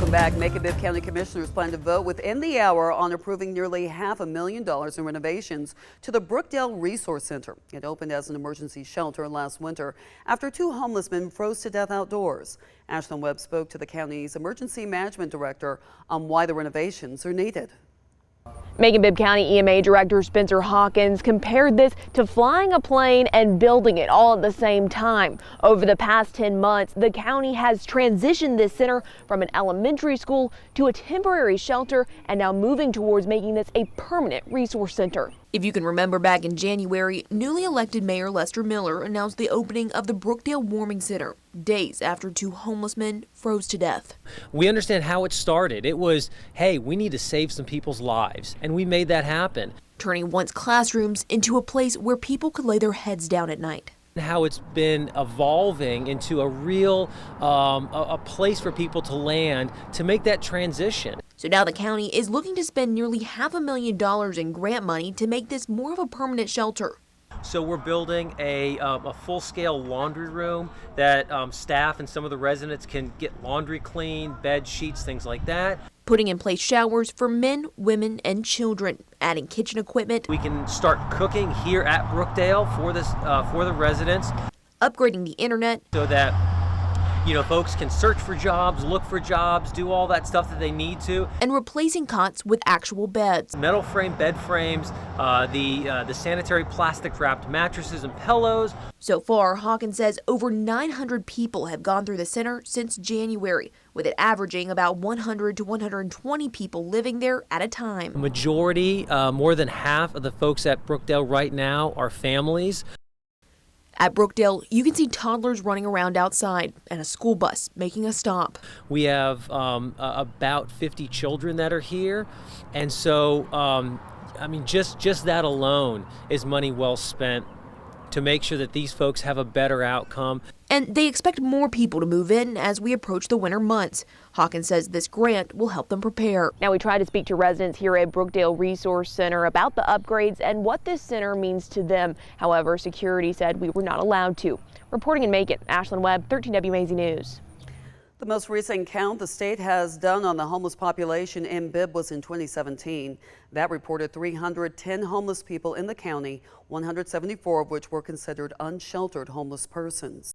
Welcome back. Macon Bibb County Commissioners plan to vote within the hour on approving nearly $500,000 in renovations to the Brookdale Resource Center. It opened as an emergency shelter last winter after 2 homeless men froze to death outdoors. Ashlyn Webb spoke to the county's emergency management director on why the renovations are needed. Macon Bibb County EMA Director Spencer Hawkins compared this to flying a plane and building it all at the same time. Over the past 10 months, the county has transitioned this center from an elementary school to a temporary shelter and now moving towards making this a permanent resource center. If you can remember back in January, newly elected Mayor Lester Miller announced the opening of the Brookdale Warming Center days after 2 homeless men froze to death. We understand how it started. It was, hey, we need to save some people's lives, and we made that happen. Turning once classrooms into a place where people could lay their heads down at night. How it's been evolving into a real a place for people to land to make that transition. So now the county is looking to spend nearly $500,000 in grant money to make this more of a permanent shelter. So we're building a full-scale laundry room that staff and some of the residents can get laundry clean, bed sheets, things like that. Putting in place showers for men, women, and children. Adding kitchen equipment. We can start cooking here at Brookdale for the residents. Upgrading the internet. So that folks can search for jobs, look for jobs, do all that stuff that they need to. And replacing cots with actual beds. Metal frame bed frames, the sanitary plastic wrapped mattresses and pillows. So far, Hawkins says over 900 people have gone through the center since January, with it averaging about 100 to 120 people living there at a time. The majority, more than half of the folks at Brookdale right now are families. At Brookdale, you can see toddlers running around outside and a school bus making a stop. We have about 50 children that are here, and so just that alone is money well spent to make sure that these folks have a better outcome. And they expect more people to move in as we approach the winter months. Hawkins says this grant will help them prepare. Now we try to speak to residents here at Brookdale Resource Center about the upgrades and what this center means to them. However, security said we were not allowed to. Reporting in Macon, Ashlyn Webb, 13 WMAZ News. The most recent count the state has done on the homeless population in Bibb was in 2017. That reported 310 homeless people in the county, 174 of which were considered unsheltered homeless persons.